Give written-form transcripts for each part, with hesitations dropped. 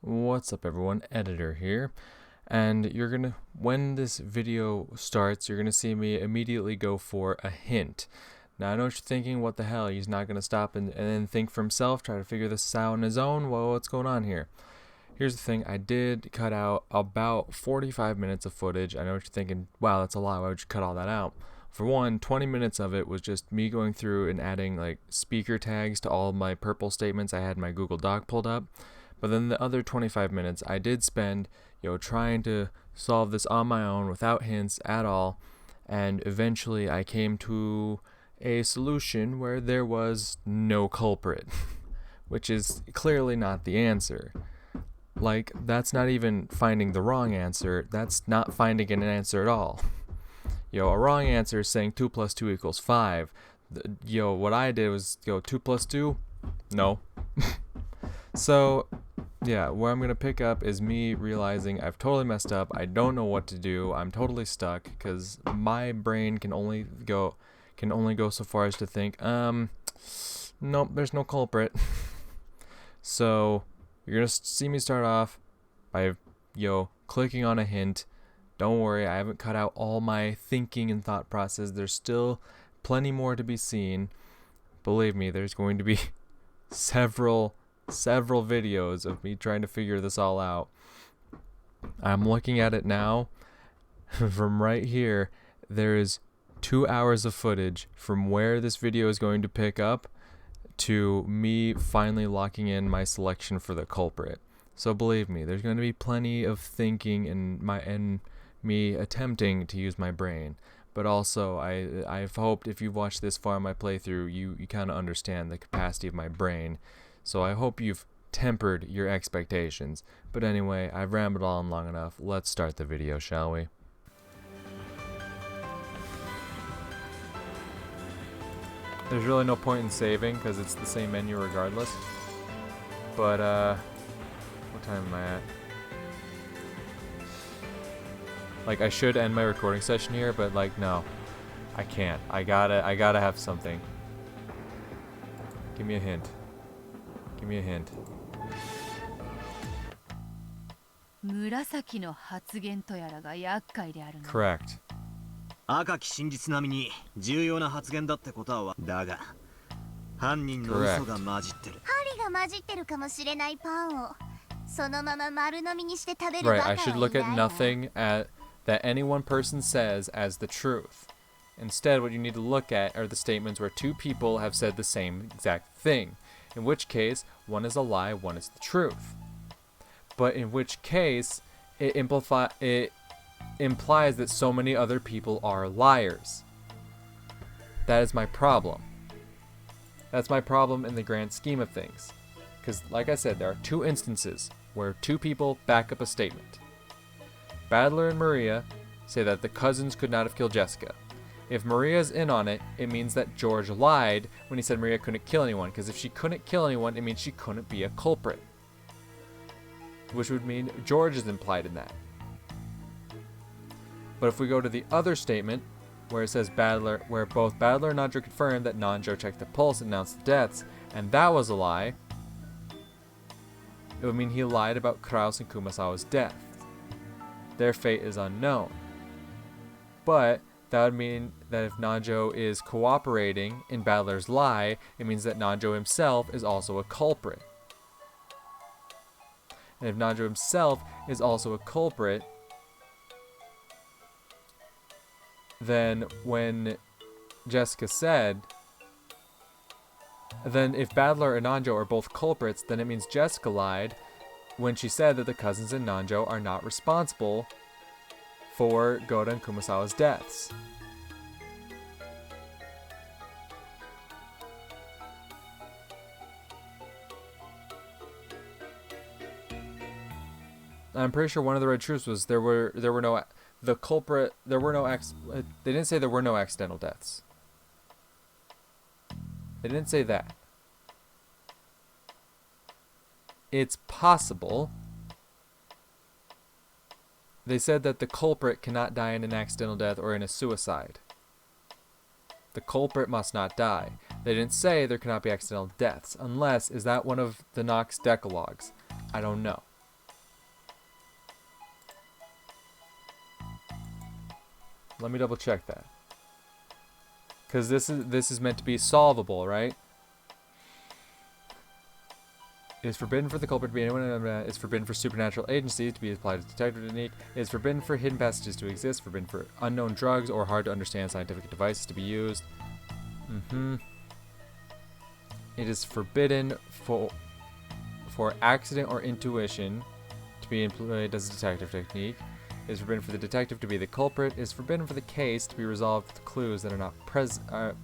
What's up everyone, Editor here, and when this video starts, you're gonna see me immediately go for a hint. Now I know what you're thinking, what the hell, he's not gonna stop and then think for himself, try to figure this out on his own. Well, what's going on here? Here's the thing, I did cut out about 45 minutes of footage. I know what you're thinking, wow, that's a lot, why would you cut all that out? For one, 20 minutes of it was just me going through and adding like speaker tags to all of my purple statements. I had my Google Doc pulled up. But then the other 25 minutes I did spend, trying to solve this on my own without hints at all. And eventually I came to a solution where there was no culprit, which is clearly not the answer. Like, that's not even finding the wrong answer. That's not finding an answer at all. A wrong answer is saying 2 plus 2 equals 5. What I did was, 2 plus 2? No. So, yeah, where I'm going to pick up is me realizing I've totally messed up. I don't know what to do. I'm totally stuck because my brain can only go so far as to think, nope, there's no culprit. So, you're going to see me start off by, clicking on a hint. Don't worry, I haven't cut out all my thinking and thought process. There's still plenty more to be seen. Believe me, there's going to be several videos of me trying to figure this all out. I'm looking at it now. From right here, there is 2 hours of footage from where this video is going to pick up to me finally locking in my selection for the culprit. So believe me, there's going to be plenty of thinking and me attempting to use my brain. But also, I've hoped if you've watched this far in my playthrough, you kind of understand the capacity of my brain. So I hope you've tempered your expectations. But anyway, I've rambled on long enough. Let's start the video, shall we? There's really no point in saving because it's the same menu regardless. But what time am I at? Like, I should end my recording session here, but like, no, I can't. I gotta have something. Give me a hint. Give me a hint. 紫の発言とやらが厄介であるな。 Correct. 赤き真実並みに重要な発言だってことはだが犯人の嘘が混じってる。針が混じってるかもしれないパンをそのまま丸飲みにして食べるバカ Right, はい I ない should look at nothing that any one person says as the truth. Instead, what you need to look at are the statements where two people have said the same exact thing. In which case, one is a lie, one is the truth. But in which case, it implies that so many other people are liars. That is my problem. That's my problem in the grand scheme of things. Because, like I said, there are two instances where two people back up a statement. Badler and Maria say that the cousins could not have killed Jessica. If Maria's in on it, it means that George lied when he said Maria couldn't kill anyone, because if she couldn't kill anyone, it means she couldn't be a culprit. Which would mean George is implied in that. But if we go to the other statement, where it says where both Badler and Nanjo confirmed that Nanjo checked the pulse and announced the deaths, and that was a lie, it would mean he lied about Kraus and Kumasawa's death. Their fate is unknown. But that would mean that if Nanjo is cooperating in Badler's lie, it means that Nanjo himself is also a culprit. And if Nanjo himself is also a culprit, then when Jessica said, then if Badler and Nanjo are both culprits, then it means Jessica lied when she said that the cousins and Nanjo are not responsible for Goda and Kumasawa's deaths. I'm pretty sure one of the red truths was they didn't say there were no accidental deaths. They didn't say that. It's possible. They said that the culprit cannot die in an accidental death or in a suicide. The culprit must not die. They didn't say there cannot be accidental deaths, unless, is that one of the Nox Decalogues? I don't know. Let me double check that. Because this is meant to be solvable, right? It is forbidden for the culprit to be anyone. It is forbidden for supernatural agencies to be applied as detective technique. It is forbidden for hidden passages to exist. Forbidden for unknown drugs or hard to understand scientific devices to be used. It is forbidden for accident or intuition to be employed as a detective technique. It is forbidden for the detective to be the culprit. It is forbidden for the case to be resolved with clues that are not presented.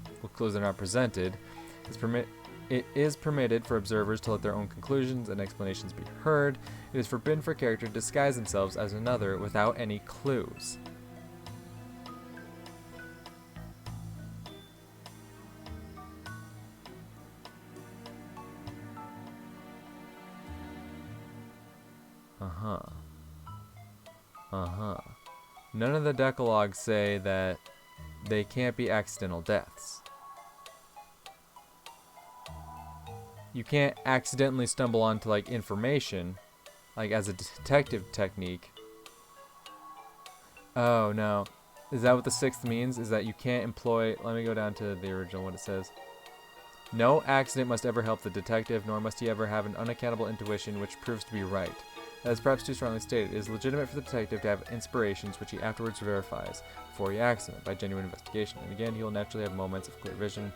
It is permitted for observers to let their own conclusions and explanations be heard. It is forbidden for a character to disguise themselves as another without any clues. None of the decalogues say that they can't be accidental deaths. You can't accidentally stumble onto like information, like as a detective technique. Oh no. Is that what the sixth means? Is that you can't employ, let me go down to the original, what it says. No accident must ever help the detective, nor must he ever have an unaccountable intuition which proves to be right. That is perhaps too strongly stated. It is legitimate for the detective to have inspirations which he afterwards verifies before he acts on it by genuine investigation. And again, he will naturally have moments of clear vision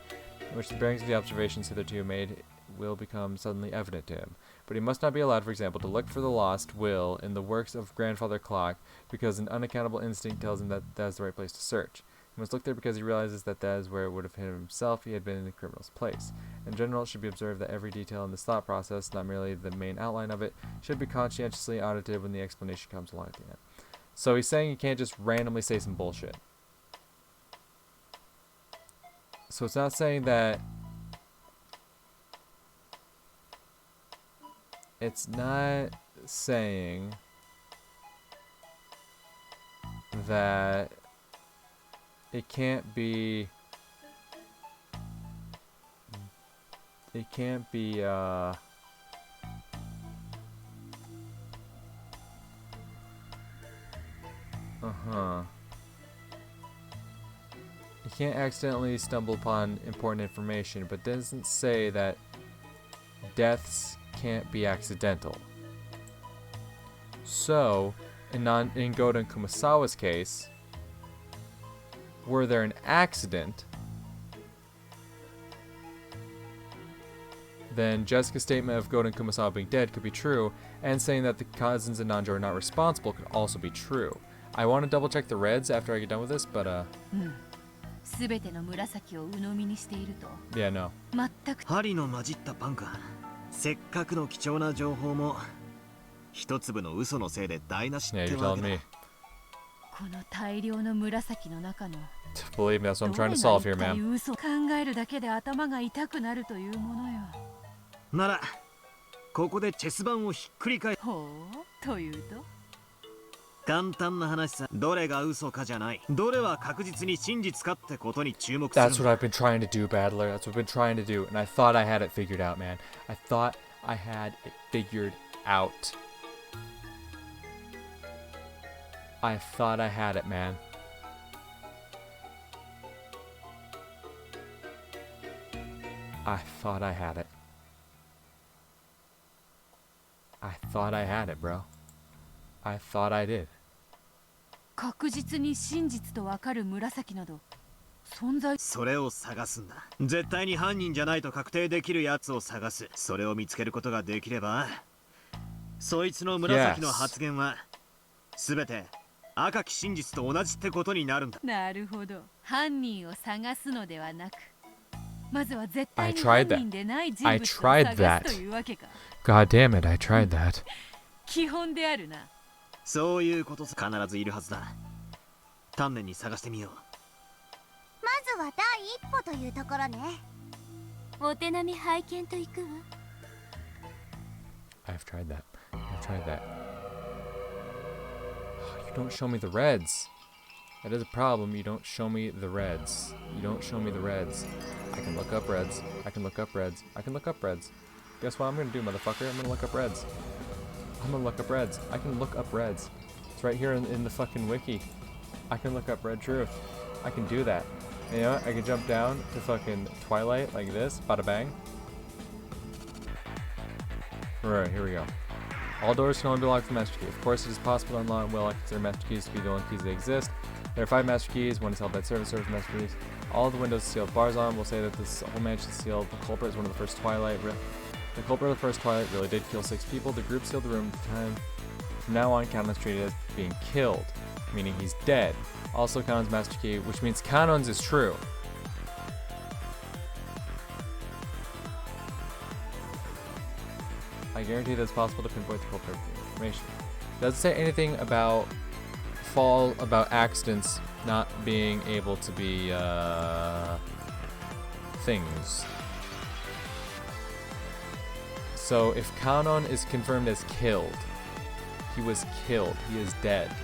in which the bearings of the observations hitherto made will become suddenly evident to him. But he must not be allowed, for example, to look for the lost will in the works of Grandfather Clock because an unaccountable instinct tells him that that is the right place to search. He must look there because he realizes that that is where it would have hit himself if he had been in the criminal's place. In general, it should be observed that every detail in this thought process, not merely the main outline of it, should be conscientiously audited when the explanation comes along at the end. So he's saying you can't just randomly say some bullshit. So it's not saying that... It's not saying that it can't be It can't be, It can't accidentally stumble upon important information, but doesn't say that deaths can't be accidental. So, in Goda and Kumasawa's case, were there an accident, then Jessica's statement of Goda and Kumasawa being dead could be true, and saying that the cousins and Nanjo are not responsible could also be true. I want to double check the reds after I get done with this, but yeah, no. 針の混じったパンか。せっかくの貴重な情報も一粒の嘘のせいで台無しってわけだ。 この大量の紫の中の Believe me, that's what I'm trying to solve here, man. 嘘考えるだけで頭が痛くなるというものよ。ならここでチェス盤をひっくり返す。ほうというと簡単な話さ。どれが嘘かじゃない。どれは確実に真実かってことに注目する。 That's what I've been trying to do, Battler. That's what I've been trying to do, and I thought I had it figured out, man. I thought I had it figured out. I thought I had it, man. I thought I had it. I thought I had it, bro. I thought I did. 確実に真実とわかる紫など存在。それを探すんだ。絶対に犯人じゃないと確定できるやつを探す。それを見つけることができれば、そいつの紫の発言はすべて赤き真実と同じってことになるんだ。なるほど。犯人を探すのではなく、まずは絶対に I tried 犯 that. 人でない人 I 物を tried 探 that. すというわけか。 God damn it, I tried that. 基本であるな。そういうことさ。必ずいるはずだ。丹念に探してみよう。まずは第一歩というところね。お手並み拝見といくわ。 I've tried that. I've tried that. You don't show me the reds. That is a problem. You don't show me the reds. You don't show me the reds. I can look up reds. I can look up reds. I can look up reds. Guess what I'm gonna do, motherfucker? I'm gonna look up reds. I'm gonna look up reds. I can look up reds. It's right here in the fucking wiki. I can look up Red Truth. I can do that. You know what? I can jump down to fucking Twilight like this. Bada bang. Alright, here we go. All doors can only be locked with master key. Of course, it is possible to unlock and will consider master keys to be the only keys that exist. There are 5 master keys. One is held by servants, master keys. All the windows sealed. Bars on. We'll say that this whole mansion is sealed. The culprit is one of the first Twilight. The culprit of the first Twilight really did kill 6 people. The group sealed the room at the time. From now on, Canon is treated as being killed, meaning he's dead. Also, Canon's master key, which means Canon's is true. I guarantee that it's possible to pinpoint the culprit information. It doesn't say anything about accidents not being able to be things. So if Canon is confirmed as killed, he was killed, he is dead,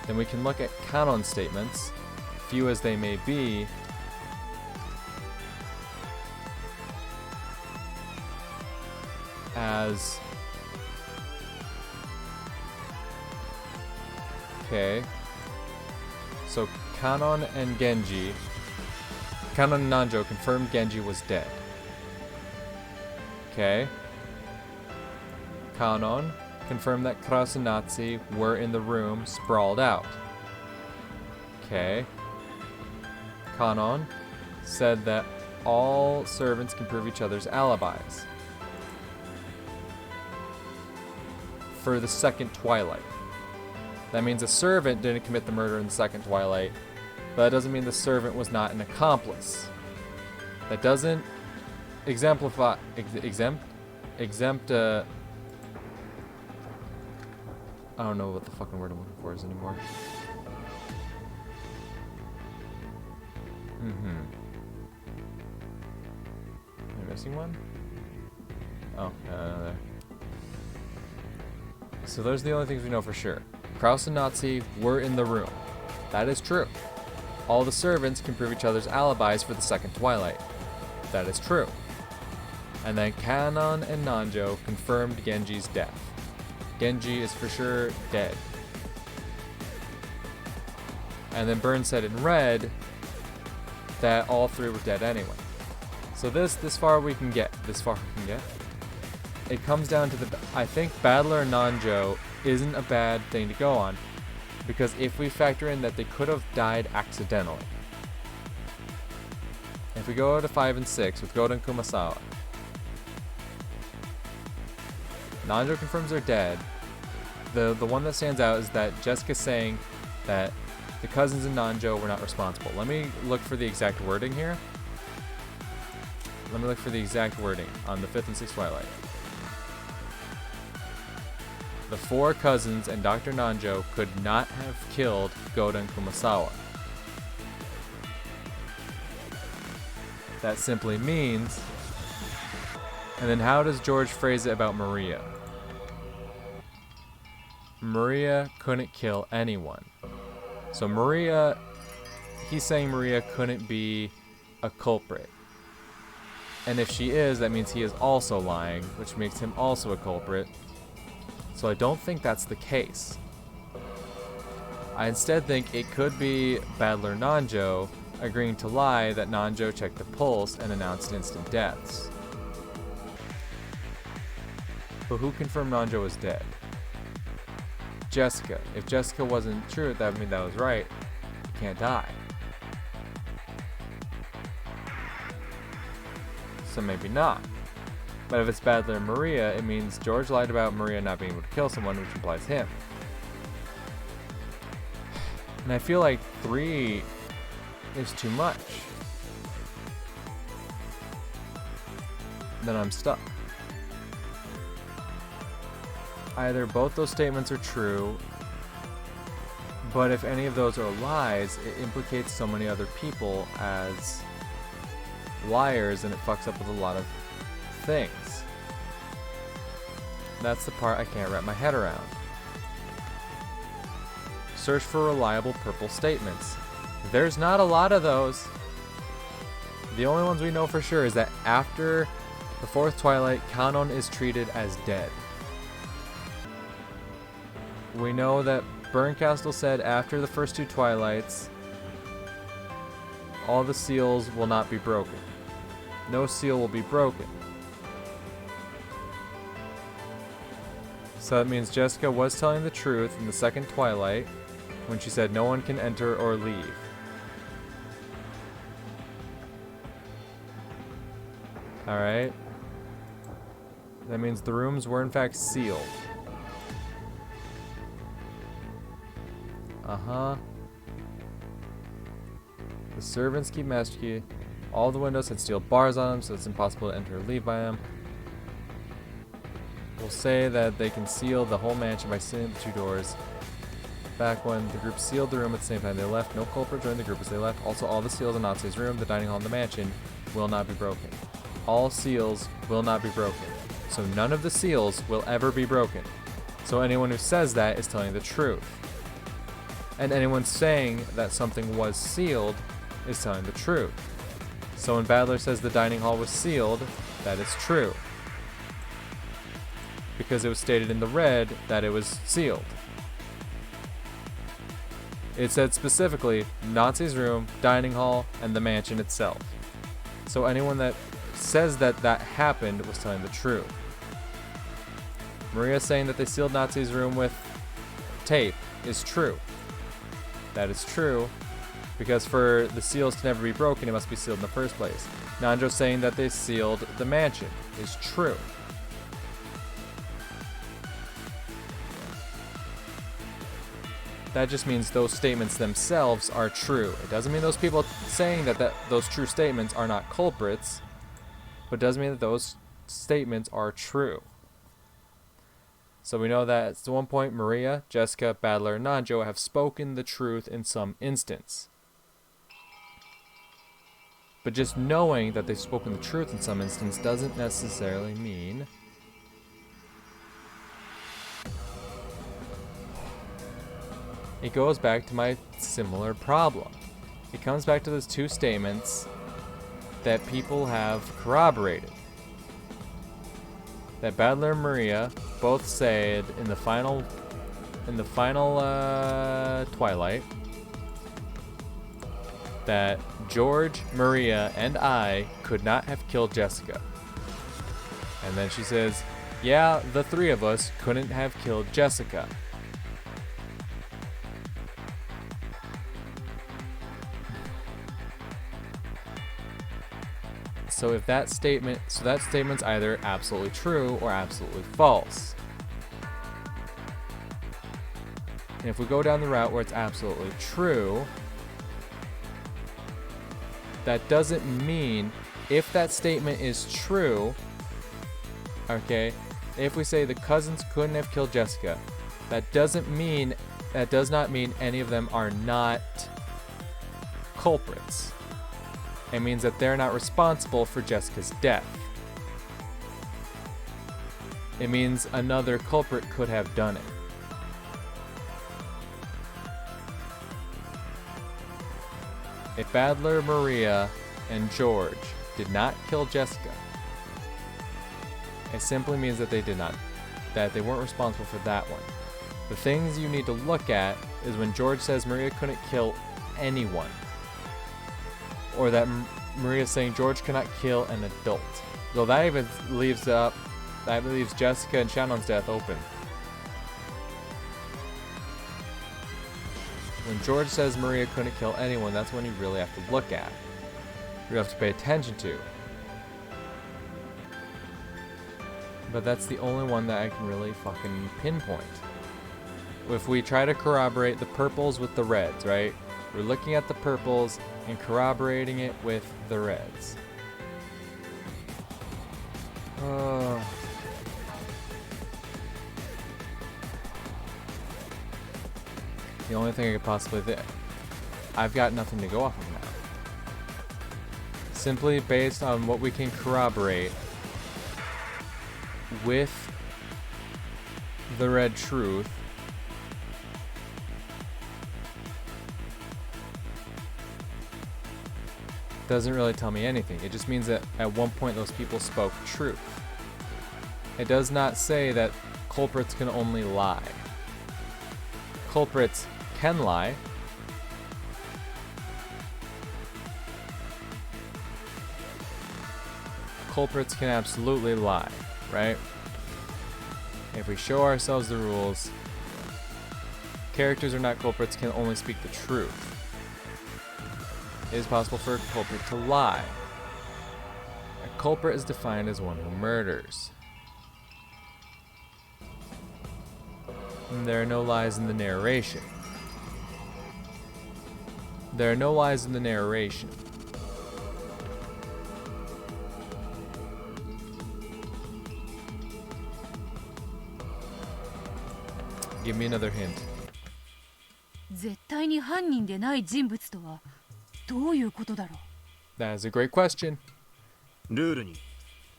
then we can look at Canon statements, few as they may be, as okay. So Canon and Nanjo confirmed Genji was dead. Okay. Canon confirmed that Kraus and Nazi were in the room, sprawled out. Okay. Canon said that all servants can prove each other's alibis for the second Twilight. That means a servant didn't commit the murder in the second Twilight, but that doesn't mean the servant was not an accomplice. That doesn't exempt I don't know what the fucking word I'm looking for is anymore. Am I missing one? Oh, there. So those are the only things we know for sure. Kraus and Nazi were in the room. That is true. All the servants can prove each other's alibis for the second Twilight. That is true. And then Canon and Nanjo confirmed Genji's death. Genji is for sure dead. And then Burns said in red that all 3 were dead anyway. So this far we can get. It comes down to I think Battler and Nanjo isn't a bad thing to go on, because if we factor in that they could have died accidentally. If we go to 5 and 6 with Goda and Kumasawa, Nanjo confirms they're dead. The one that stands out is that Jessica's saying that the cousins and Nanjo were not responsible. Let me look for the exact wording here. Let me look for the exact wording on the 5th and 6th Twilight. The 4 cousins and Dr. Nanjo could not have killed Goda and Kumasawa. That simply means... And then how does George phrase it about Maria? Maria couldn't kill anyone. So Maria... He's saying Maria couldn't be a culprit. And if she is, that means he is also lying, which makes him also a culprit. So I don't think that's the case. I instead think it could be Battler Nanjo agreeing to lie that Nanjo checked the pulse and announced instant deaths. But who confirmed Nanjo was dead? Jessica. If Jessica wasn't true, that would mean that was right. You can't die. So maybe not. But if it's Battler and Maria, it means George lied about Maria not being able to kill someone, which implies him. And I feel like 3 is too much. Then I'm stuck. Either both those statements are true, but if any of those are lies, it implicates so many other people as liars, and it fucks up with a lot of things. That's the part I can't wrap my head around. Search for reliable purple statements. There's not a lot of those. The only ones we know for sure is that after the 4th Twilight, Canon is treated as dead. We know that Burncastle said after the first 2 twilights, all the seals will not be broken. No seal will be broken. So that means Jessica was telling the truth in the second twilight when she said no one can enter or leave. Alright. That means the rooms were in fact sealed. Uh-huh. The servants keep master key. All the windows had steel bars on them, so it's impossible to enter or leave by them. We'll say that they can seal the whole mansion by sealing the 2 doors. Back when the group sealed the room at the same time they left, no culprit joined the group as they left. Also, all the seals in Natsu's room, the dining hall, and the mansion will not be broken. All seals will not be broken. So none of the seals will ever be broken. So anyone who says that is telling the truth. And anyone saying that something was sealed is telling the truth. So when Badler says the dining hall was sealed, that is true. Because it was stated in the red that it was sealed. It said specifically Nazi's room, dining hall, and the mansion itself. So anyone that says that that happened was telling the truth. Maria saying that they sealed Nazi's room with tape is true. That is true, because for the seals to never be broken, it must be sealed in the first place. Nanjo saying that they sealed the mansion is true. That just means those statements themselves are true. It doesn't mean those people saying that those true statements are not culprits, but it does mean that those statements are true. So we know that at one point Maria, Jessica, Badler, and Nanjo have spoken the truth in some instance. But just knowing that they've spoken the truth in some instance doesn't necessarily mean it goes back to my similar problem. It comes back to those 2 statements that people have corroborated. That Badler and Maria both said in the final twilight that George, Maria, and I could not have killed Jessica. And then she says, yeah, the 3 of us couldn't have killed Jessica. So if that statement's either absolutely true or absolutely false. And if we go down the route where it's absolutely true, that doesn't mean if that statement is true, okay, if we say the cousins couldn't have killed Jessica, that does not mean any of them are not culprits. It means that they're not responsible for Jessica's death. It means another culprit could have done it. If Badler, Maria, and George did not kill Jessica, it simply means that that they weren't responsible for that one. The things you need to look at is when George says Maria couldn't kill anyone. Or that Maria's saying George cannot kill an adult. Though that even leaves Jessica and Shannon's death open. When George says Maria couldn't kill anyone, that's when you really have to look at. You have to pay attention to. But that's the only one that I can really fucking pinpoint. If we try to corroborate the purples with the reds, right? We're looking at the purples and corroborating it with the reds. The only thing I could possibly think, I've got nothing to go off of now. Simply based on what we can corroborate with the red truth, doesn't really tell me anything. It just means that at one point those people spoke truth. It does not say that culprits can only lie. culprits can lie. Culprits can absolutely lie, right? If we show ourselves the rules, characters are not culprits, can only speak the truth. It is possible for a culprit to lie. A culprit is defined as one who murders. And there are no lies in the narration. There are no lies in the narration. Give me another hint. 絶対に犯人でない人物とはどういうことだろう。 That is a great question. ルールに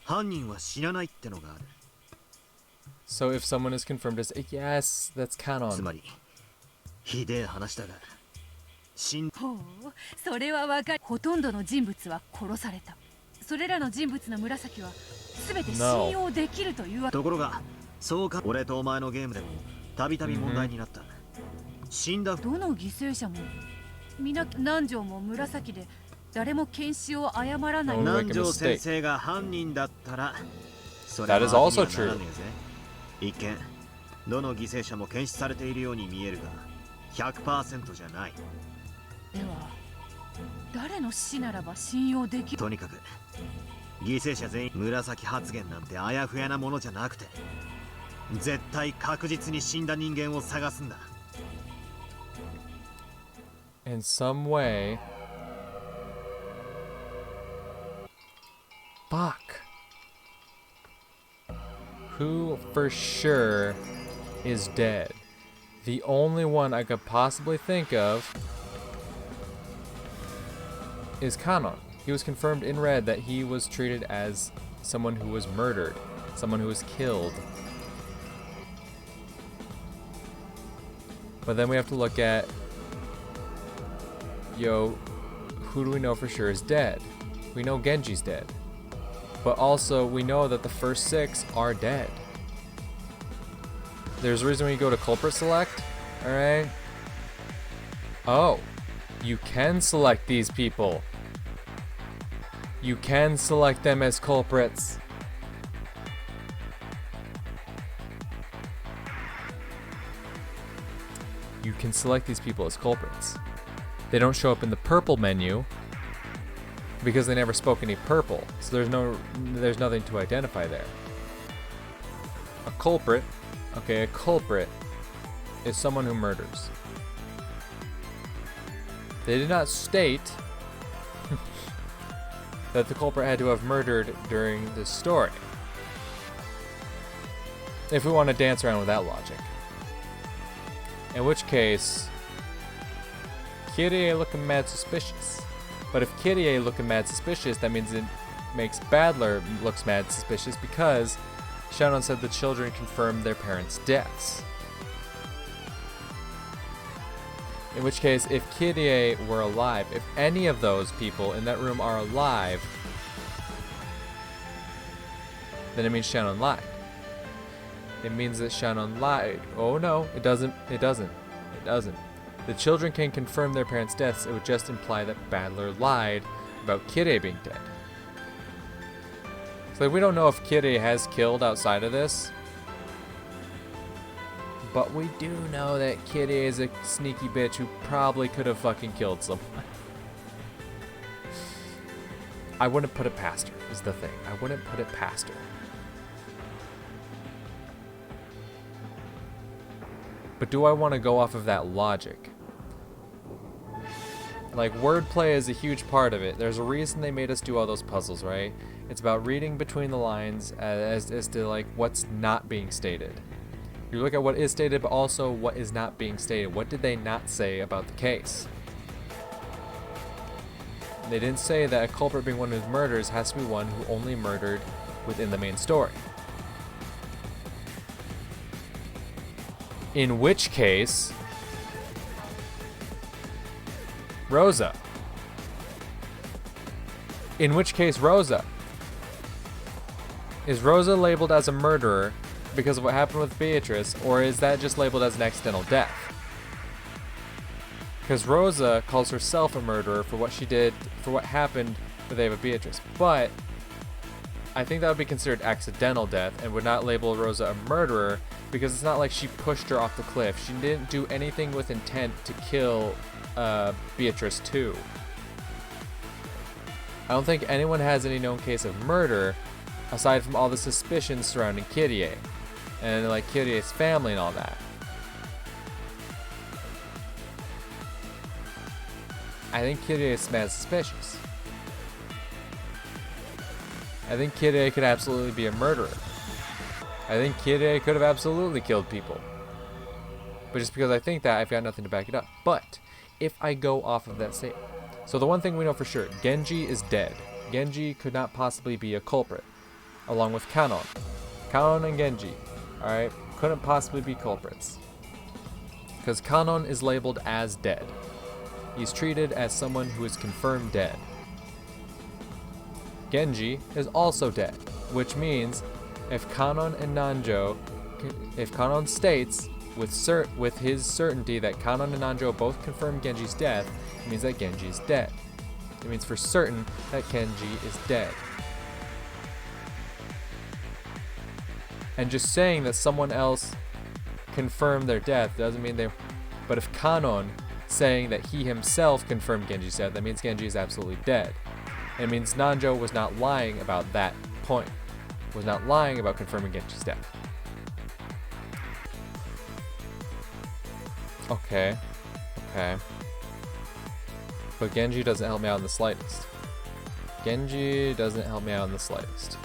犯人は死なないってのがある。 So if someone is confirmed as yes, that's つ canon. まりひでえ話だが死んほう、それはわかる。ほとんどの人物は殺された。それらの人物の紫は全て信用できるというわけ。ところがそうか俺とお前のゲームでもたびたび問題になった、死んだどの犠牲者も皆南條も紫で誰も検視を誤らない。 No. 南條先生が犯人だったらそれ That は is also 気にはならねえぜ。一見どの犠牲者も検視されているように見えるが 100% じゃない。では誰の死ならば信用できる。とにかく犠牲者全員紫発言なんてあやふやなものじゃなくて絶対確実に死んだ人間を探すんだ。 In some way. Fuck. Who for sure is dead? The only one I could possibly think of is Kanon. He was confirmed in red that he was treated as someone who was murdered, someone who was killed. But then we have to look at, who do we know for sure is dead? We know Genji's dead. But also, we know that the first 6 are dead. There's a reason when you go to culprit select, alright? Oh, you can select these people. You can select them as culprits. You can select these people as culprits. They don't show up in the purple menu because they never spoke any purple, so there's nothing to identify there. A culprit is someone who murders. They did not state that the culprit had to have murdered during this story. If we want to dance around with that logic. In which case, Kyrie looking mad suspicious. But if Kyrie looking mad suspicious, that means it makes Badler looks mad suspicious because Shannon said the children confirmed their parents' deaths. In which case, if Kyrie were alive, if any of those people in that room are alive, then it means Shannon lied. It means that Shannon lied. Oh no, it doesn't. It doesn't. It doesn't. The children can confirm their parents' deaths. It would just imply that Badler lied about Kyrie being dead. So we don't know if Kyrie has killed outside of this. But we do know that Kyrie is a sneaky bitch who probably could have fucking killed someone. I wouldn't put it past her, is the thing. I wouldn't put it past her. But do I want to go off of that logic? Like, wordplay is a huge part of it. There's a reason they made us do all those puzzles, right? It's about reading between the lines as to, like, what's not being stated. You look at what is stated, but also what is not being stated. What did they not say about the case? They didn't say that a culprit being one who murders has to be one who only murdered within the main story. In which case, Rosa. In which case, Rosa. Is Rosa labeled as a murderer because of what happened with Beatrice, or is that just labeled as an accidental death? Because Rosa calls herself a murderer for what she did, for what happened with Eva Beatrice. But I think that would be considered accidental death and would not label Rosa a murderer, because it's not like she pushed her off the cliff. She didn't do anything with intent to kill Beatrice too. I don't think anyone has any known case of murder aside from all the suspicions surrounding Kyrie and like Kyrie's family and all that. I think Kyrie is mad suspicious. I think Kyrie could absolutely be a murderer. I think Kyrie could have absolutely killed people. But just because I think that, I've got nothing to back it up. But if I go off of that statement. So the one thing we know for sure, Genji is dead. Genji could not possibly be a culprit. Along with Kanon. Kanon and Genji, alright, couldn't possibly be culprits. Because Kanon is labeled as dead. He's treated as someone who is confirmed dead. Genji is also dead, which means if Kanon and Nanjo, if Kanon states with his certainty that Kanon and Nanjo both confirm Genji's death, it means that Genji is dead. It means for certain that Genji is dead. And just saying that someone else confirmed their death doesn't mean they... But if Kanon saying that he himself confirmed Genji's death, that means Genji is absolutely dead. And it means Nanjo was not lying about that point. Was not lying about confirming Genji's death. Okay. Okay. But Genji doesn't help me out in the slightest. Genji doesn't help me out in the slightest.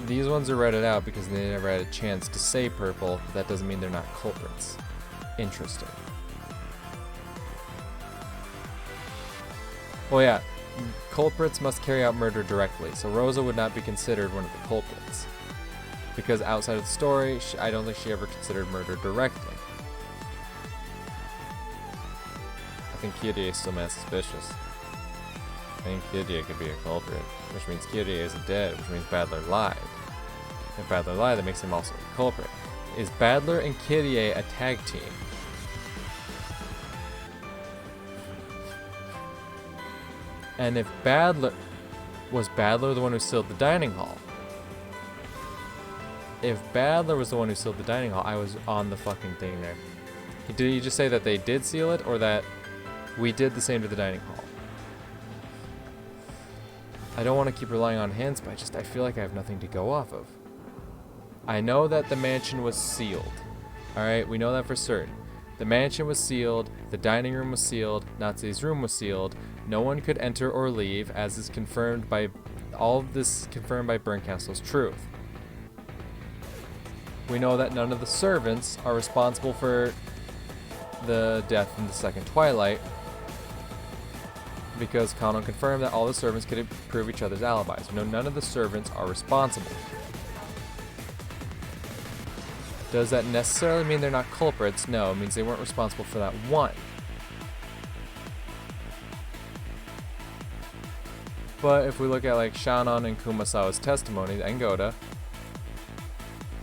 These ones are redded out because they never had a chance to say purple, but that doesn't mean they're not culprits. Interesting. Well, yeah, culprits must carry out murder directly, so Rosa would not be considered one of the culprits. Because outside of the story, I don't think she ever considered murder directly. I think Kyrie is still mad suspicious. I think Kyrie could be a culprit, which means Kyrie isn't dead, which means Badler lied. If Badler lied, that makes him also a culprit. Is Badler and Kyrie a tag team? And if Badler... Was Badler the one who sealed the dining hall? If Badler was the one who sealed the dining hall, I was on the fucking thing there. Did he just say that they did seal it, or that we did the same to the dining hall? I don't want to keep relying on hints, but I feel like I have nothing to go off of. I know that the mansion was sealed. Alright, we know that for certain. The mansion was sealed, the dining room was sealed, Natsu's room was sealed. No one could enter or leave, as is confirmed by... All of this confirmed by Bernkastel's truth. We know that none of the servants are responsible for the death in the second Twilight, because Kanon confirmed that all the servants could prove each other's alibis. We know none of the servants are responsible. Does that necessarily mean they're not culprits? No, it means they weren't responsible for that one. But if we look at like Shannon and Kumasawa's testimony, Angoda,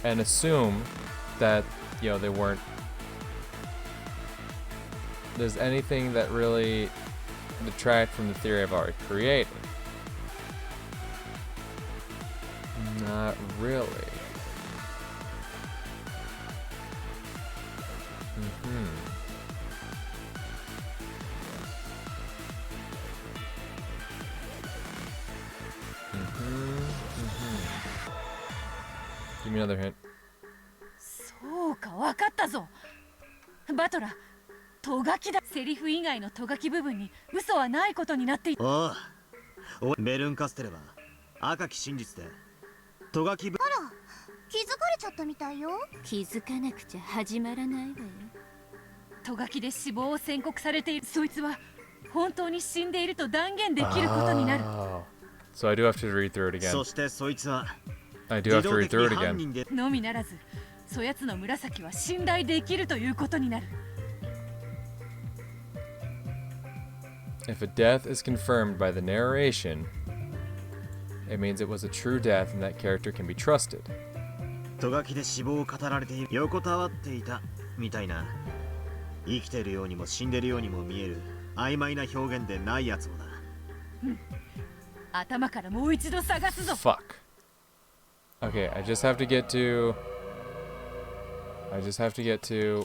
and assume that, you know, they weren't... There's anything that really detract from the theory I've already created. Not really. Give me another hint. そうか、わかったぞ。バトラ、トガキだ。セリフ以外のトガキ部分に嘘はないことになっている。おう、ベルンカステルは赤き真実でトガキ部。あら、気づかれちゃったみたいよ。気づかなくちゃ始まらないわよ。トガキで死亡を宣告されているそいつは本当に死んでいると断言できることになる。So I do have to read through it again. そしてそいつは I do have to read through it again. のみならず、そやつの紫は信頼できるということになる。If a death is confirmed by the narration, it means it was a true death and that character can be trusted. ト書きで死亡を語られて横たわっていたみたいな、生きてるようにも死んでるようにも見える曖昧な表現でないやつもだ。頭からもう一度探すぞ。 Fuck. Okay, I just have to get to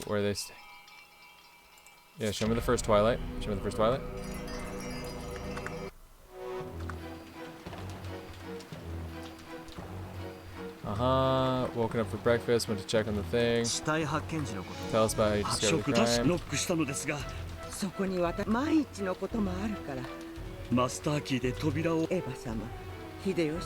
where they stay. Yeah, show me the first Twilight. Show me the first Twilight. Woken up for breakfast, went to check on the thing. 死体発見時のこと。 Tell us about how you discovered the crime. ノックしたのですが、そこに万一のこともあるから。マスターキーで扉を。エヴァ様、秀吉様、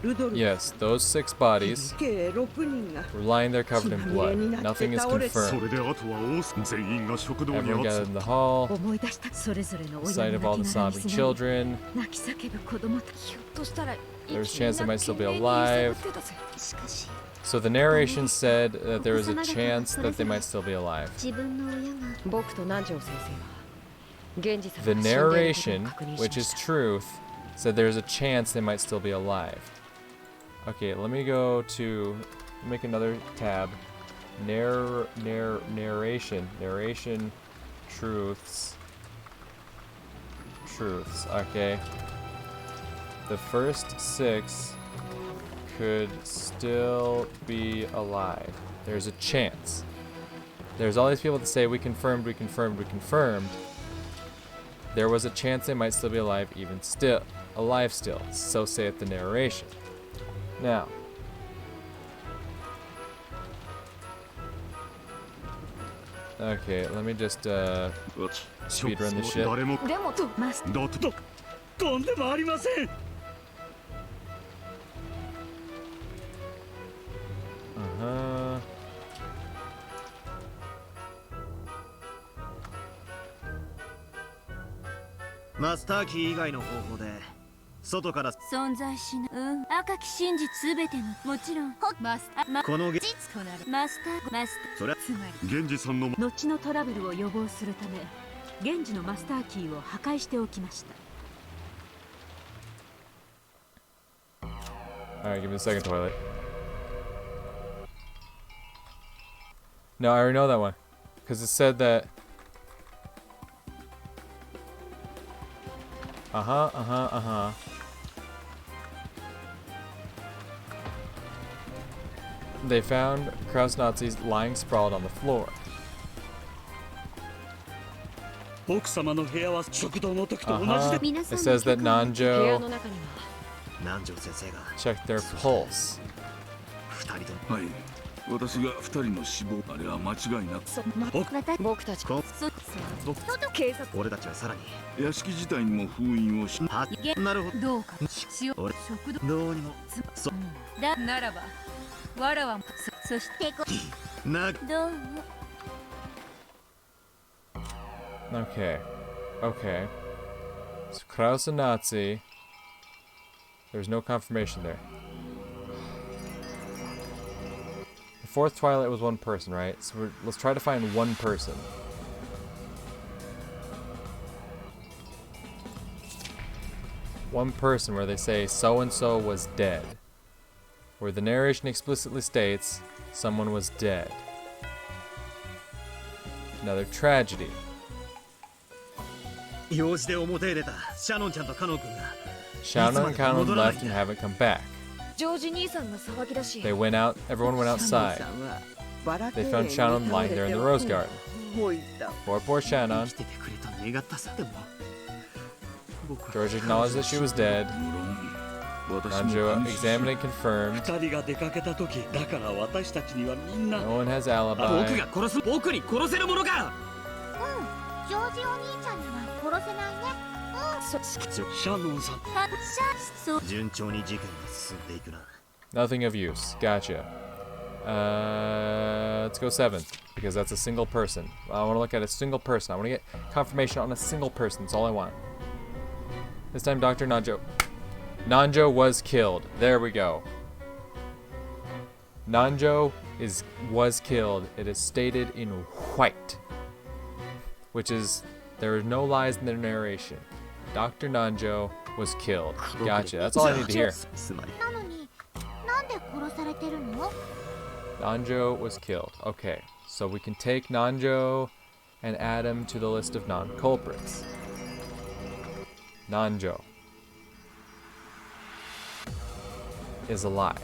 ルドルフ Yes, those 6 bodies 計6人が were lying there covered in blood. Nothing is そ confirmed. れであとは全員が食堂に Everyone 集 gathered in the hall. 思い出した。それぞれの Sight 親 of の all 泣 the きながら sobbing に children. 泣き叫ぶ子供たち。ひょっとしたら There was a chance they might still be alive. しかし So the narration said that there was a chance that they might still be alive. 自分の親が僕と南條先生は源氏様 The が死んでいることを narration, 確認し which ま is した。 truth, said there's a chance they might still be alive. Okay, let me go to make another tab. Narration, truths. Okay. The first 6 could still be alive. There's a chance. There's all these people that say we confirmed. There was a chance they might still be alive, alive still. So saith the narration. Now, okay, let me just speedrun this shit. 誰もでもマスだととんでもありません。 マスターキー以外の方法で外から存在しない。赤き真実すべてのもちろんマスターこの実となる。マスターそれつまり源氏さんの後のトラブルを予防するため源氏のマスターキーを破壊しておきました。 Alright, give me the second Twilight. No, I already know that one. Because it said that... They found Kraus Nazis lying sprawled on the floor. 奥様の部屋は食堂の時と同じで。 皆さ It んの says that 部屋 Nanjo の中には 南條先生が checked their pulse. 2人ともはい私が2人の死亡あれは間違いなく私僕たちこ警察俺たちはさらに屋敷自体にも封印をしはなるほどうか塩俺食堂どどうにもそだならばわらわもそしてなどうも Okay. Okay. So Kraus a Nazi. There's no confirmation there. The fourth Twilight was one person, right? So let's try to find one person. One person where they say so-and-so was dead. Where the narration explicitly states someone was dead. Another tragedy. 用事で表へ出たシャノンちゃんとカノン君が Shannon and Canon left and haven't come back. ジョージ兄さんが騒ぎ出し They went out, everyone went outside. シャノンさんはバラ They 庭 found 園に Shannon 倒れ lying て there in the rose garden. ほいだ Poor, poor 生 Shannon. きててくれた願ったさでも僕は George acknowledged that she was dead. 無論私も Nanjo 監視し examined and confirmed. 2人が出かけた時だから私たちにはみんな No one has 僕 alibi. が殺す僕に殺せるものかジョージお兄ちゃんには殺せないね。シャノンさんそう順調に事件が進んでいくな Nothing of use. Gotcha. Let's go 7th, because that's a single person. I want to look at a single person. I want to get confirmation on a single person. That's all I want. This time, Dr. Nanjo. Nanjo was killed. There we go. Nanjo was killed. It is stated in white. Which is, there are no lies in the narration. Dr. Nanjo was killed. Gotcha. That's all I need to hear. つまりなのになんで殺されてるの？ Nanjo was killed. Okay, so we can take Nanjo and add him to the list of non-culprits. Nanjo is alive.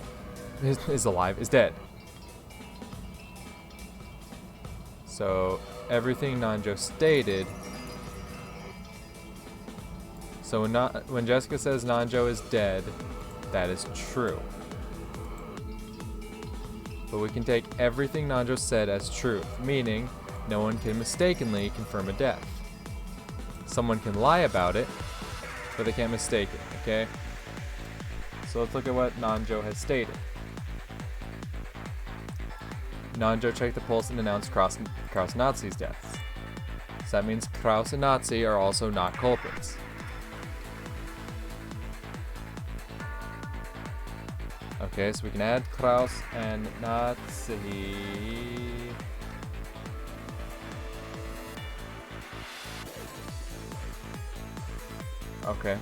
Is dead. So everything Nanjo stated. So when Jessica says Nanjo is dead, that is true. But we can take everything Nanjo said as true, meaning no one can mistakenly confirm a death. Someone can lie about it, but they can't mistake it, okay? So let's look at what Nanjo has stated. Nanjo checked the pulse and announced Kraus and Nazi's deaths. So that means Kraus and Nazi are also not culprits. Okay, so we can add Kraus and Nazi. Okay.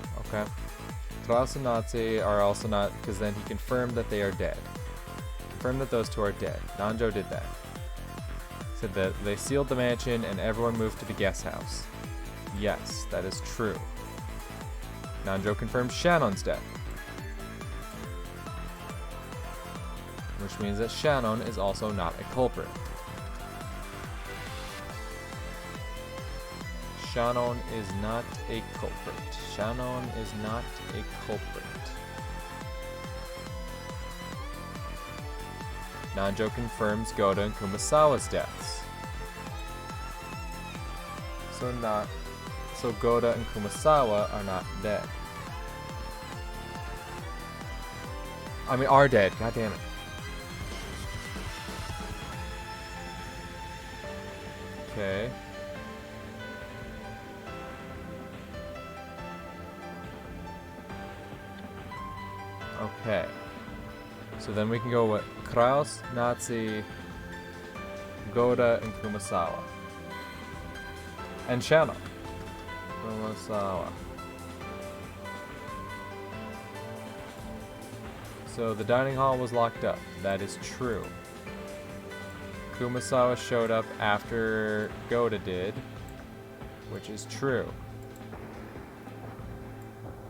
Kraus and Nazi are also not, because then he confirmed that they are dead. Confirmed that those two are dead. Nanjo did that. Said that they sealed the mansion and everyone moved to the guest house. Yes, that is true. Nanjo confirmed Shannon's death. Which means that Shannon is also not a culprit. Shannon is not a culprit. Shannon is not a culprit. Nanjo confirms Goda and Kumasawa's deaths. So Goda and Kumasawa are not dead. I mean, are dead. God damn it. Okay. Okay. So then we can go with Kraus, Nazi, Goda, and Kumasawa. And Shannon. Kumasawa. So the dining hall was locked up. That is true. Kumasawa showed up after Goda did, which is true.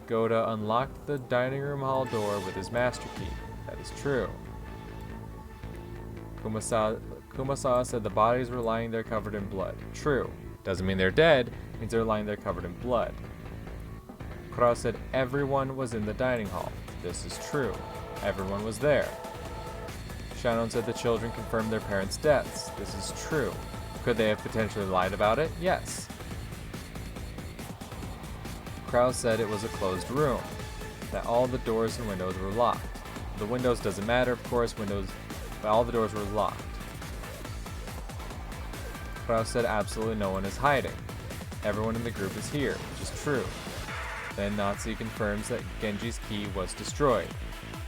Goda unlocked the dining room hall door with his master key. That is true. Kumasawa said the bodies were lying there covered in blood. True. Doesn't mean they're dead, means they're lying there covered in blood. Kraus said everyone was in the dining hall. This is true. Everyone was there. Shannon said the children confirmed their parents' deaths. This is true. Could they have potentially lied about it? Yes. Kraus said it was a closed room, that all the doors and windows were locked. The windows doesn't matter, of course, but all the doors were locked. Kraus said absolutely no one is hiding. Everyone in the group is here, which is true. Then Nazi confirms that Genji's key was destroyed,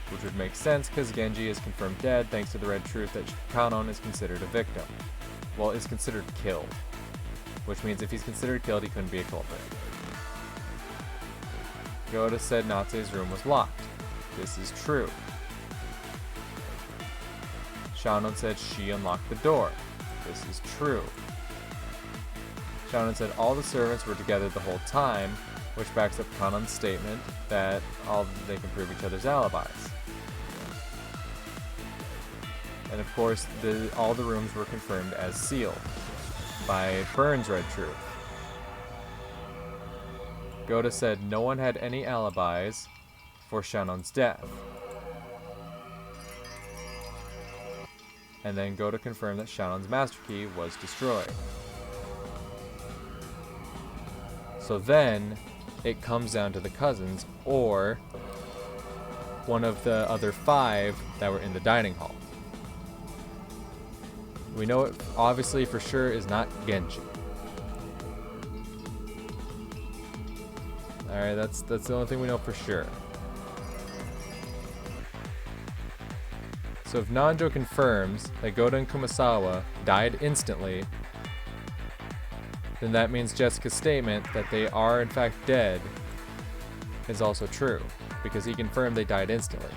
which would make sense because Genji is confirmed dead thanks to the red truth that Kanon is considered a victim. Well, is considered killed, which means if he's considered killed, he couldn't be a culprit. Goda said Natsu's room was locked. This is true. Shannon said she unlocked the door. This is true. Shannon said all the servants were together the whole time, which backs up Kanon's statement that they can prove each other's alibis. And of course, all the rooms were confirmed as sealed by Burns' red truth. Goda said no one had any alibis for Shannon's death. And then Goda confirmed that Shannon's master key was destroyed. So then, it comes down to the cousins, or one of the other 5 that were in the dining hall. We know it obviously for sure is not Genji. Alright, that's the only thing we know for sure. So if Nanjo confirms that Goda and Kumasawa died instantly, then that means Jessica's statement that they are in fact dead is also true, because he confirmed they died instantly.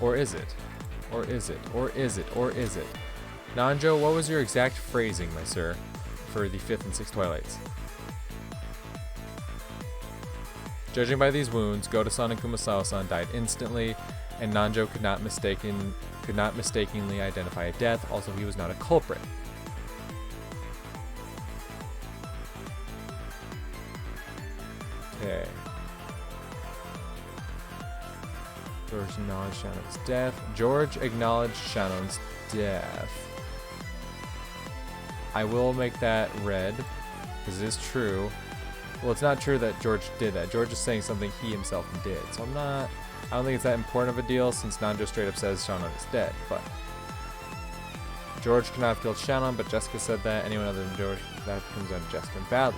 Or is it? Or is it? Or is it? Or is it? Nanjo, what was your exact phrasing, my sir, for the 5th and 6th Twilights? Judging by these wounds, Goto-san and Kumasawa-san died instantly, and Nanjo could not mistakenly identify a death. Also, he was not a culprit. Okay. George acknowledged Shannon's death. George acknowledged Shannon's death. I will make that red, because it is true. Well, it's not true that George did that. George is saying something he himself did. So I don't think it's that important of a deal since Nanjo straight up says Shannon is dead, but George could not have killed Shannon, but Jessica said that. Anyone other than George, that comes down to Jessica and Badler.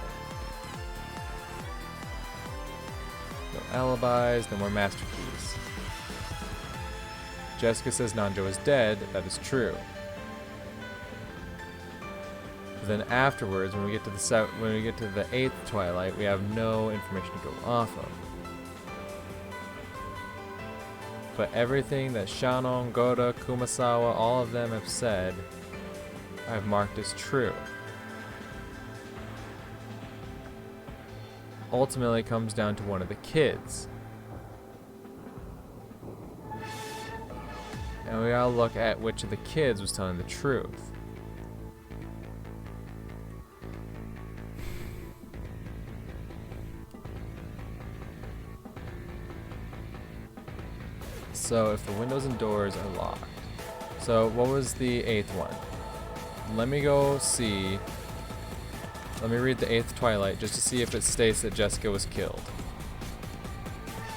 No alibis, no more master keys. Jessica says Nanjo is dead. That is true. But then afterwards, when we get to the 8th Twilight, we have no information to go off of. But everything that Shannon, Goto, Kumasawa, all of them have said, I've marked as true. Ultimately, it comes down to one of the kids. And we gotta look at which of the kids was telling the truth. So if the windows and doors are locked. So what was the 8th one? Let me go see. Let me read the 8th Twilight just to see if it states that Jessica was killed.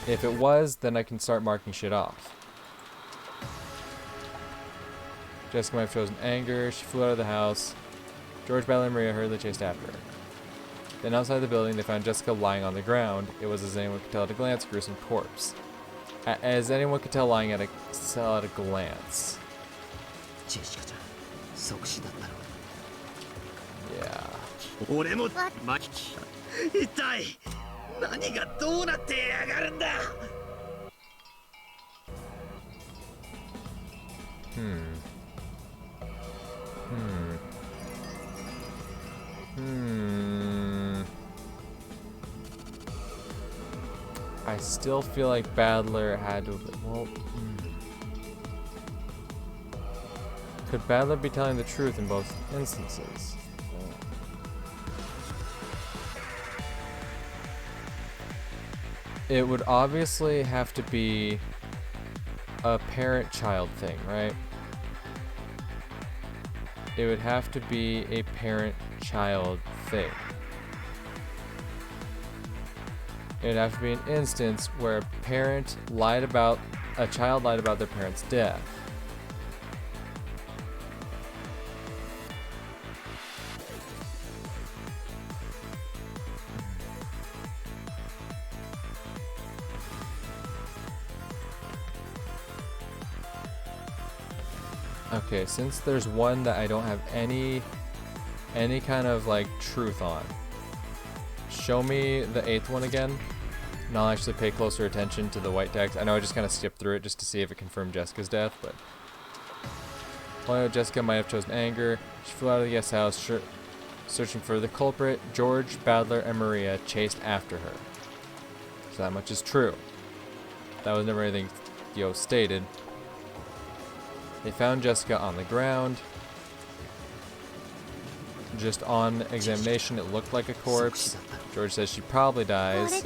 If it was, then I can start marking shit off. Jessica might have chosen anger. She flew out of the house. George, Bella, and Maria hurriedly chased after her. Then outside the building, they found Jessica lying on the ground. It was, as anyone could tell at a glance, a gruesome corpse. As anyone could tell lying at a glance. Yeah. 俺もマキ一体何がどうなってやがるんだ I still feel like Badler had to. Well, could Badler be telling the truth in both instances? It would obviously have to be a parent-child thing, right? It would have to be a parent-child thing. It'd have to be an instance where a child lied about their parent's death. Okay, since there's one that I don't have any kind of like truth on, show me the 8th one again, and I'll actually pay closer attention to the white text. I know I just kind of skipped through it just to see if it confirmed Jessica's death, but Jessica might have chosen anger. She flew out of the guest house, searching for the culprit. George, Badler, and Maria chased after her. So that much is true. That was never anything stated. They found Jessica on the ground. Just on examination, it looked like a corpse. George says she probably dies.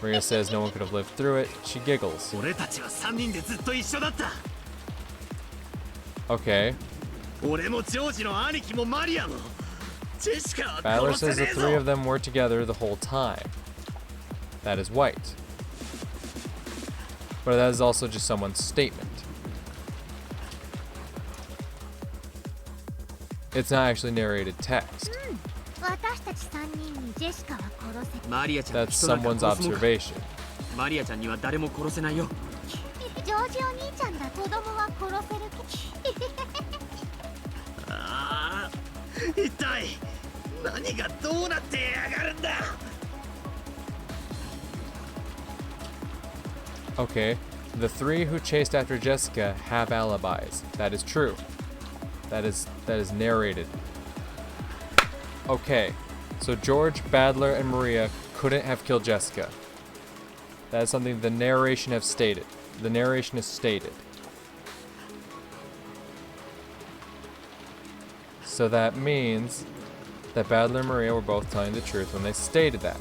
Maria says no one could have lived through it. She giggles. Okay. Badler says the three of them were together the whole time. That is white. But that is also just someone's statement. It's not actually narrated text. That's someone's observation. Okay, The 3 who chased after Jessica have alibis. That is true. That is narrated. Okay, so George, Badler, and Maria couldn't have killed Jessica. That is something the narration has stated. The narration is stated. So that means that Badler and Maria were both telling the truth when they stated that.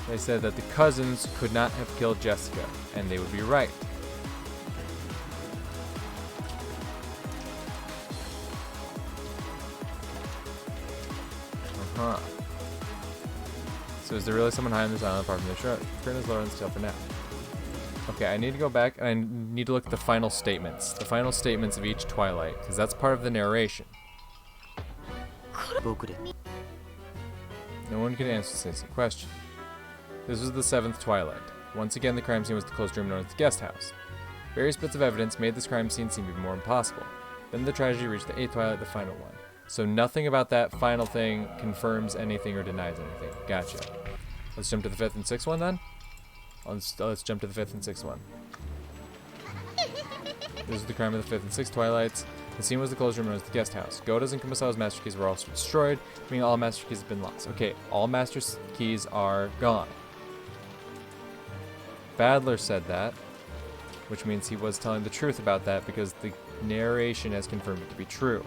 They said that the cousins could not have killed Jessica, and they would be right. Uh-huh. So is there really someone high on this island apart from the shore? Turn is lower than still for now. Okay, I need to go back and I need to look at the final statements. The final statements of each Twilight, because that's part of the narration. No one can answer this question. This was the 7th Twilight. Once again, the crime scene was the closed room known as the guest house. Various bits of evidence made this crime scene seem even more impossible. Then the tragedy reached the 8th Twilight, the final one. So nothing about that final thing confirms anything or denies anything. Gotcha. Let's jump to the 5th and 6th one then? Let's jump to the 5th and 6th one. This is the crime of the 5th and 6th Twilights. The scene was the closed room known as the guest house. Goda's and Kumasawa's master keys were also destroyed, meaning all master keys have been lost. Okay, all master keys are gone. Badler said that, which means he was telling the truth about that because the narration has confirmed it to be true.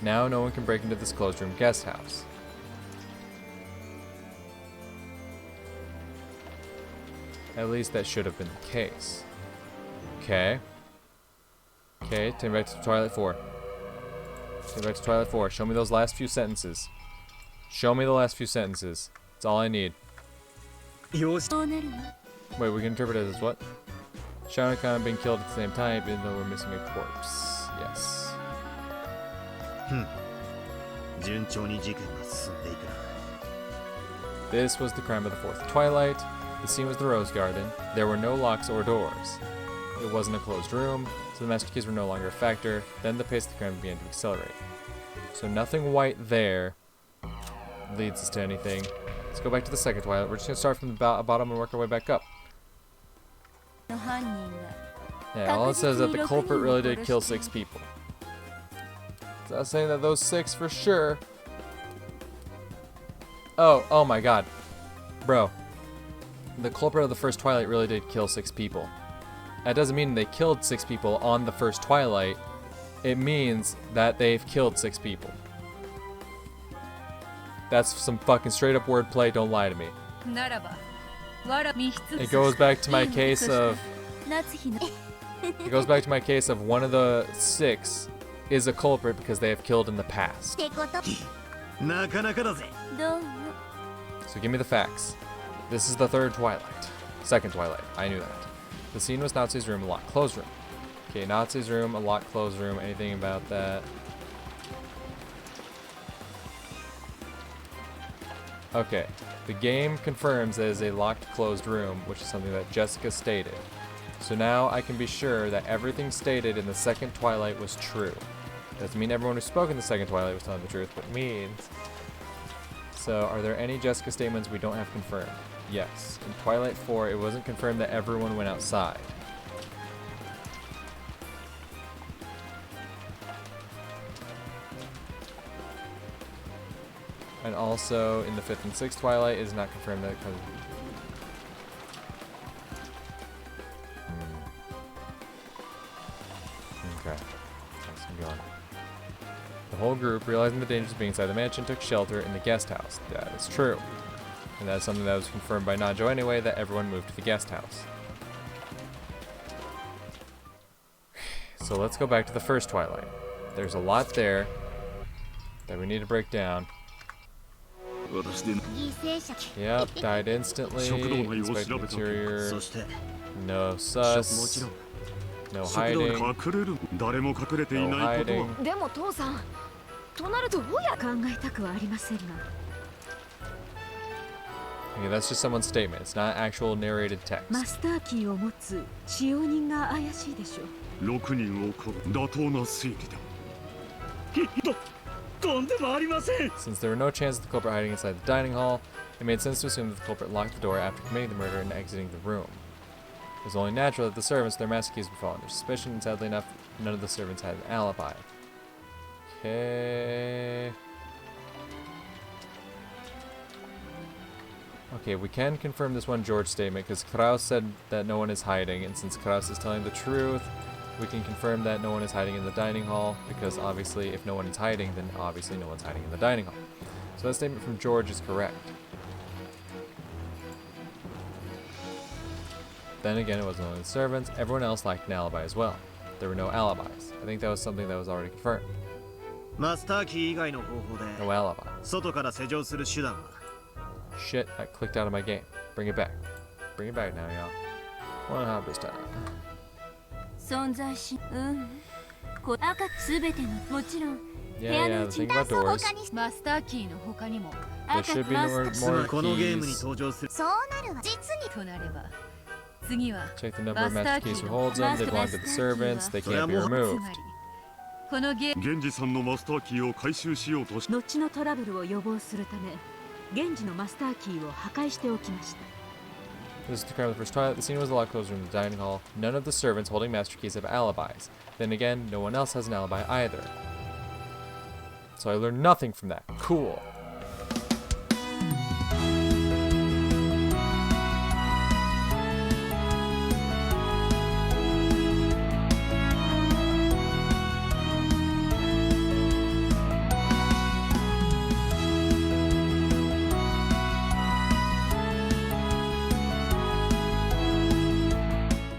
Now no one can break into this closed room guest house. At least that should have been the case. Okay. Okay, take me back to Twilight 4. Take me back to Twilight 4. Show me those last few sentences. Show me the last few sentences. That's all I need. Wait, we can interpret it as what? Shaonakan being killed at the same time, even though we're missing a corpse. Yes. This was the crime of the 4th Twilight. The scene was the Rose Garden. There were no locks or doors. It wasn't a closed room, so the master keys were no longer a factor. Then the pace of the crime began to accelerate. So nothing white there leads us to anything. Let's go back to the 2nd Twilight. We're just going to start from the bottom and work our way back up. Yeah, all it says is that the culprit really did kill 6 people. It's not saying that those 6 for sure. Oh my god. Bro. The culprit of the 1st Twilight really did kill 6 people. That doesn't mean they killed 6 people on the 1st Twilight. It means that they've killed 6 people. That's some fucking straight up wordplay, don't lie to me. It goes back to my case of... It goes back to my case of one of the 6 is a culprit because they have killed in the past. So give me the facts. This is the 3rd Twilight. 2nd Twilight. I knew that. The scene was Natsu's room, a locked closed room. Okay, Natsu's room, a locked closed room. Anything about that? Okay. The game confirms that it is a locked closed room, which is something that Jessica stated. So now I can be sure that everything stated in the 2nd Twilight was true. Doesn't mean everyone who spoke in the 2nd Twilight was telling the truth, but means... So, are there any Jessica statements we don't have confirmed? Yes. In Twilight 4, it wasn't confirmed that everyone went outside. And also, in the 5th and 6th Twilight, it is not confirmed that... Okay. Let's keep going. The whole group, realizing the dangers of being inside the mansion, took shelter in the guest house. That is true. And that is something that was confirmed by Najo anyway, that everyone moved to the guest house. So let's go back to the 1st Twilight. There's a lot there that we need to break down. Yep, died instantly. Inspect interior. No sus. No hiding. No hiding. Okay, that's just someone's statement. It's not actual narrated text. マスターキーを持つ使用人が怪しいでしょ。6人を殺す妥当な推理だ。とんでもありません。 Since there were no chances of the culprit hiding inside the dining hall, it made sense to assume that the culprit locked the door after committing the murder and exiting the room. It was only natural that the servants with their master keys would fall under suspicion, and sadly enough, none of the servants had an alibi. Okay. Okay, we can confirm this one George statement because Kraus said that no one is hiding, and since Kraus is telling the truth, we can confirm that no one is hiding in the dining hall because obviously if no one is hiding, then obviously no one's hiding in the dining hall. So that statement from George is correct. Then again, it wasn't only the servants, everyone else lacked an alibi as well. There were no alibis. I think that was something that was already confirmed. マスターキー以外の方法で No alibi. 外から施錠する手段は Shit, I clicked out of my game. Bring it back. Bring it back now, y'all. One harvest time. 存在し赤すべてのもちろん Yeah, yeah, the thing about doors. マスターキーの他にも There should be more つまりこのゲームに keys. 登場するそうなるわ実にとなれば次は Check the number of master keys who holds them. They belong to the servants. They can't be つ removed. まりこのゲーム源氏さんのマスターキーを回収しようとし後のトラブルを予防するため源氏のマスターキーを破壊しておきました。 This is to confirm the first twilight. The scene was a lot closer in the dining hall. None of the servants holding master keys have alibis. Then again, no one else has an alibi either. So I learned nothing from that. Cool.